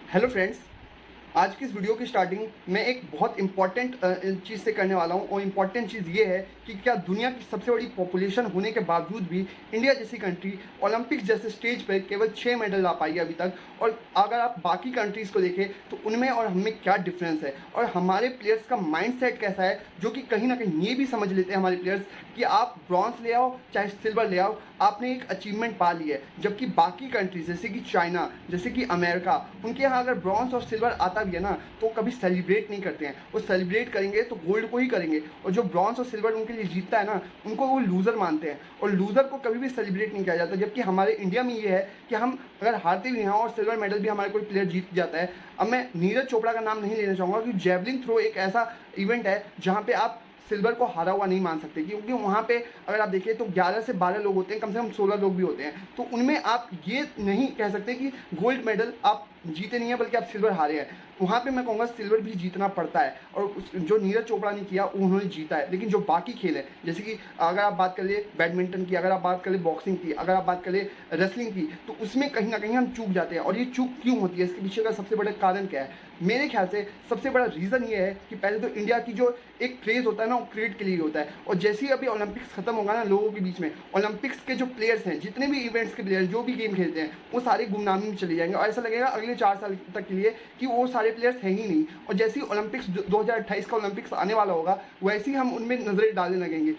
Hello friends, आज की इस वीडियो की स्टार्टिंग मैं एक बहुत इंपॉर्टेंट चीज़ से करने वाला हूँ और इम्पॉर्टेंट चीज़ ये है कि क्या दुनिया की सबसे बड़ी पॉपुलेशन होने के बावजूद भी इंडिया जैसी कंट्री ओलंपिक्स जैसे स्टेज पर केवल 6 मेडल ला पाई है अभी तक। और अगर आप बाकी कंट्रीज़ को देखें तो उनमें और हमें क्या डिफरेंस है और हमारे प्लेयर्स का माइंडसेट कैसा है, जो कि कहीं ना कहीं ये भी समझ लेते हैं हमारे प्लेयर्स कि आप ब्रॉन्ज ले आओ चाहे सिल्वर ले आओ, आपने एक अचीवमेंट पा ली है। जबकि बाकी कंट्रीज जैसे कि चाइना, जैसे कि अमेरिका, उनके यहाँ अगर ब्रॉन्ज और सिल्वर आता भी है ना तो कभी सेलिब्रेट नहीं करते हैं। वो सेलिब्रेट करेंगे तो गोल्ड को ही करेंगे, और जो ब्रॉन्ज और सिल्वर उनके लिए जीतता है ना उनको वो लूज़र मानते हैं और लूज़र को कभी भी सेलिब्रेट नहीं किया जाता। जबकि हमारे इंडिया में ये है कि हम अगर हारते भी हैं और सिल्वर मेडल भी हमारा कोई प्लेयर जीत जाता है। अब मैं नीरज चोपड़ा का नाम नहीं लेना चाहूँगा क्योंकि जेवलिन थ्रो एक ऐसा इवेंट है जहाँ पे आप सिल्वर को हारा हुआ नहीं मान सकते, क्योंकि वहाँ पे अगर आप देखिए तो 11 से 12 लोग होते हैं, कम से कम 16 लोग भी होते हैं। तो उनमें आप ये नहीं कह सकते कि गोल्ड मेडल आप जीते नहीं है बल्कि आप सिल्वर हारे हैं। वहाँ पे मैं कहूँगा सिल्वर भी जीतना पड़ता है, और जो नीरज चोपड़ा ने किया उन्होंने जीता है। लेकिन जो बाकी खेल है, जैसे कि अगर आप बात कर ले बैडमिंटन की, अगर आप बात कर ले बॉक्सिंग की, अगर आप बात कर ले रेसलिंग की, तो उसमें कहीं ना कहीं हम चूक जाते हैं। और ये चूक क्यों होती है, इसके पीछे का सबसे बड़ा कारण क्या है? मेरे ख्याल से सबसे बड़ा रीज़न ये है कि पहले तो इंडिया की जो एक क्रेज़ होता है ना वो क्रिकेट के लिए होता है। और जैसे ही अभी ओलंपिक्स खत्म होगा ना लोगों के बीच में, ओलंपिक्स के जो प्लेयर्स हैं, जितने भी इवेंट्स के प्लेयर्स जो भी गेम खेलते हैं, वो सारे गुमनामी में चले जाएंगे और ऐसा लगेगा अगले 4 साल तक के लिए कि वो सारे प्लेयर्स हैं ही नहीं। और जैसे ही ओलंपिक्स 2028 का ओलंपिक्स आने वाला होगा, वैसे ही हम उनमें नजरें डालने लगेंगे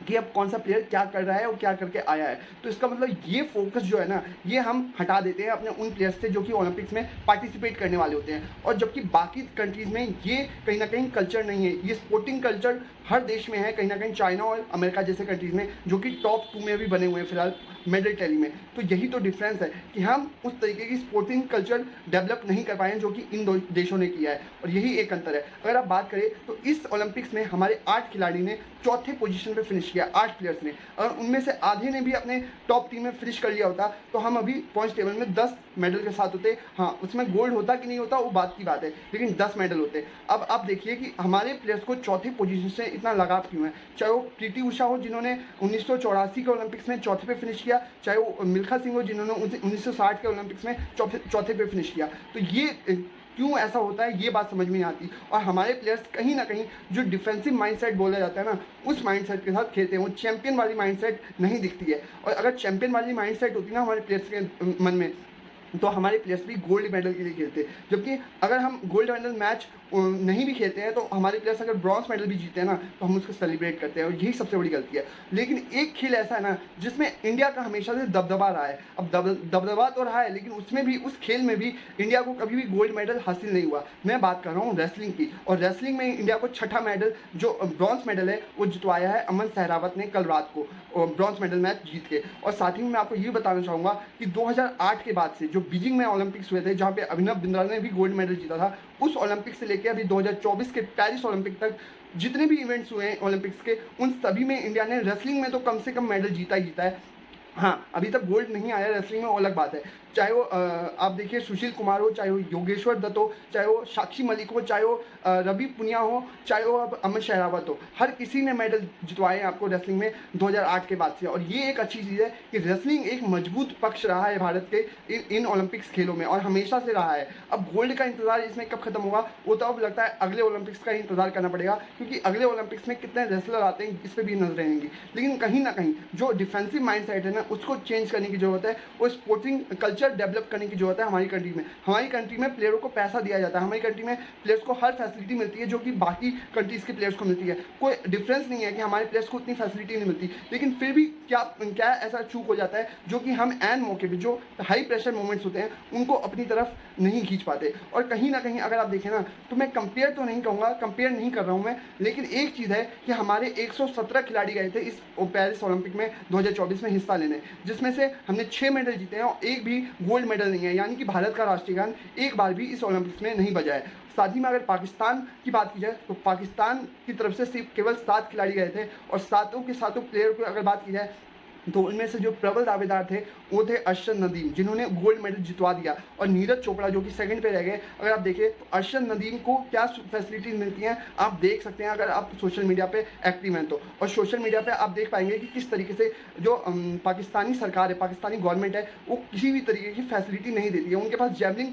कि अब कौन सा प्लेयर क्या कर रहा है और क्या करके आया है। तो इसका मतलब ये फोकस जो है ना ये हम हटा देते हैं अपने उन प्लेयर्स से जो कि ओलंपिक्स में पार्टिसिपेट करने वाले होते हैं। और जबकि बाकी कंट्रीज़ में ये कहीं ना कहीं कल्चर नहीं है, ये स्पोर्टिंग कल्चर हर देश में है, कहीं ना कहीं चाइना और अमेरिका जैसे कंट्रीज़ में जो कि टॉप 2 में भी बने हुए हैं फिलहाल मेडल टैली में। तो यही तो डिफरेंस है कि हम उस तरीके की स्पोर्टिंग कल्चर डेवलप नहीं कर पाए हैं जो कि इन देशों ने किया है, और यही एक अंतर है। अगर आप बात करें तो इस ओलंपिक्स में हमारे 8 खिलाड़ी ने चौथे पोजीशन पे फिनिश किया, 8 प्लेयर्स ने। अगर उनमें से आधे ने भी अपने टॉप टीम में फिनिश कर लिया होता तो हम अभी पॉइंट्स टेबल में 10 मेडल के साथ होते। हाँ, उसमें गोल्ड होता कि नहीं होता वो बात की बात है, लेकिन 10 मेडल होते। अब आप देखिए कि हमारे प्लेयर्स को चौथे पोजीशन से इतना लगाव क्यों है। चाहे वो प्रीति उषा हो जिन्होंने 1984 के ओलंपिक्स में चौथे पे फिनिश किया, चाहे वो मिल्खा सिंह हो जिन्होंने 1960 के ओलंपिक्स में चौथे पे फिनिश किया। तो ये क्यों ऐसा होता है ये बात समझ में नहीं आती। और हमारे प्लेयर्स कहीं ना कहीं जो डिफेंसिव माइंडसेट बोला जाता है ना उस माइंडसेट के साथ खेलते हैं, वो चैंपियन वाली माइंडसेट नहीं दिखती है। और अगर चैंपियन वाली माइंडसेट होती ना हमारे प्लेयर्स के मन में, तो हमारे प्लेयर्स भी गोल्ड मेडल के लिए खेलते। जबकि अगर हम गोल्ड मेडल मैच नहीं भी खेलते हैं तो हमारे प्लेयर्स अगर ब्रॉन्ज मेडल भी जीते हैं ना तो हम उसको सेलिब्रेट करते हैं, और यही सबसे बड़ी गलती है। लेकिन एक खेल ऐसा है ना जिसमें इंडिया का हमेशा से दबदबा रहा है। अब दबदबा तो रहा है, लेकिन उसमें भी, उस खेल में भी इंडिया को कभी भी गोल्ड मेडल हासिल नहीं हुआ। मैं बात कर रहा हूँ रेसलिंग की, और रेसलिंग में इंडिया को छठा मेडल जो ब्रॉन्ज मेडल है वो जितवाया है अमन सहरावत ने कल रात को ब्रॉन्ज मेडल मैच जीत के। और साथ ही में मैं आपको ये बताना चाहूँगा कि 2008 के बाद से जो बीजिंग में ओलंपिक्स हुए थे जहाँ पे अभिनव बिंद्रा ने भी गोल्ड मेडल जीता था, उस ओलंपिक से लेकर अभी 2024 के पेरिस ओलंपिक तक जितने भी इवेंट्स हुए हैं ओलंपिक्स के, उन सभी में इंडिया ने रेसलिंग में तो कम से कम मेडल जीता ही जीता है। हाँ, अभी तक गोल्ड नहीं आया रेसलिंग में, वो अलग बात है। चाहे वो आप देखिए सुशील कुमार हो, चाहे वो योगेश्वर दत्त हो, चाहे वो साक्षी मलिक हो, चाहे वो रवि पुनिया हो, चाहे वो अब अमन शहरावत हो, हर किसी ने मेडल जितवाए हैं आपको रेसलिंग में 2008 के बाद से। और ये एक अच्छी चीज़ है कि रेसलिंग एक मजबूत पक्ष रहा है भारत के इन ओलंपिक्स खेलों में, और हमेशा से रहा है। अब गोल्ड का इंतजार इसमें कब खत्म होगा वो तो अब लगता है अगले ओलंपिक्स का इंतजार करना पड़ेगा, क्योंकि अगले ओलंपिक्स में कितने रेसलर आते हैं इस पर भी नजर रहेंगी। लेकिन कहीं ना कहीं जो डिफेंसिव माइंड सेट है ना उसको चेंज करने की जरूरत है, वो स्पोर्टिंग कल्चर डेवलप करने की जरूरत है। हमारी कंट्री में, प्लेयरों को पैसा दिया जाता है, हमारी कंट्री में प्लेयर्स को हर फैसिलिटी मिलती है जो कि बाकी कंट्रीज़ के प्लेयर्स को मिलती है। कोई डिफरेंस नहीं है कि हमारे प्लेयर्स को उतनी फैसिलिटी नहीं मिलती, लेकिन फिर भी क्या ऐसा चूक हो जाता है जो कि हम एन मौके पर जो हाई प्रेशर मोमेंट्स होते हैं उनको अपनी तरफ नहीं खींच पाते। और कहीं ना कहीं अगर आप देखें ना तो मैं कंपेयर तो नहीं कहूँगा, कंपेयर नहीं कर रहा हूँ मैं, लेकिन एक चीज़ है कि हमारे 117 खिलाड़ी गए थे इस पेरिस ओलंपिक में 2024 में हिस्सा लेने, जिसमें से हमने 6 मेडल जीते हैं और एक भी गोल्ड मेडल नहीं है। यानी कि भारत का राष्ट्रीय गान एक बार भी इस ओलंपिक्स में नहीं बजा है। साथ ही में अगर पाकिस्तान की बात की जाए तो पाकिस्तान की तरफ से सिर्फ केवल 7 खिलाड़ी गए थे, और सातों के सातों प्लेयर की अगर बात की जाए तो उनमें से जो प्रबल दावेदार थे वो थे अरशद नदीम, जिन्होंने गोल्ड मेडल जितवा दिया, और नीरज चोपड़ा जो कि सेकंड पे रह गए। अगर आप देखें तो अरशद नदीम को क्या फैसिलिटीज़ मिलती हैं आप देख सकते हैं अगर आप सोशल मीडिया पे एक्टिव हैं तो। और सोशल मीडिया पे आप देख पाएंगे कि किस तरीके से जो पाकिस्तानी सरकार है, पाकिस्तानी गवर्नमेंट है, वो किसी भी तरीके की फैसिलिटी नहीं देती है। उनके पास जैवलिन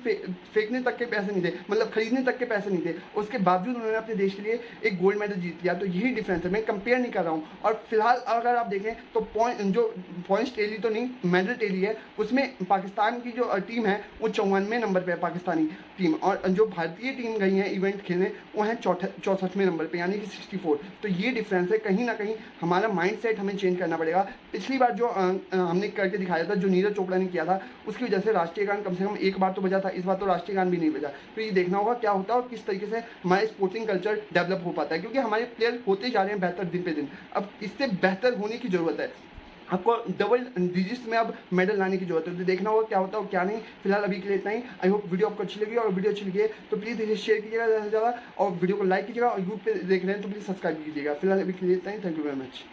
फेंकने तक के पैसे नहीं थे, मतलब खरीदने तक के पैसे नहीं थे, उसके बावजूद उन्होंने अपने देश के लिए एक गोल्ड मेडल जीत लिया। तो यही डिफरेंस है, मैं कंपेयर नहीं कर रहा हूँ। और फिलहाल अगर आप देखें तो पॉइंट्स टेली तो नहीं, मेडल टेली है, उसमें पाकिस्तान की जो टीम है वो 94वें नंबर पे है पाकिस्तानी टीम, और जो भारतीय टीम गई है इवेंट खेलने वो है 64वें नंबर पे, यानी कि 64। तो ये डिफरेंस है, कहीं ना कहीं हमारा माइंडसेट हमें चेंज करना पड़ेगा। पिछली बार जो हमने करके दिखाया था, जो नीरज चोपड़ा ने किया था, उसकी वजह से राष्ट्रीय गान कम से कम एक बार तो बजा था, इस बार तो राष्ट्रीय गान भी नहीं बजा। तो ये देखना होगा क्या होता है और किस तरीके से हमारे स्पोर्टिंग कल्चर डेवलप हो पाता है, क्योंकि हमारे प्लेयर होते जा रहे हैं बेहतर दिन पे दिन। अब इससे बेहतर होने की ज़रूरत है, आपको डबल डिजिट्स में अब मेडल लाने की जरूरत है। तो देखना होगा क्या होता है और क्या नहीं। फिलहाल अभी के लिए इतना ही। आई होप वीडियो आपको अच्छी लगी, और वीडियो अच्छी लगी है तो प्लीज़ इसे शेयर कीजिएगा ज़्यादा से ज़्यादा, और वीडियो को लाइक कीजिएगा, और यूट्यूब पे देख रहे हैं तो प्लीज़ सब्सक्राइब कीजिएगा। फिलहाल अभी के लिए इतना ही। Thank you very much.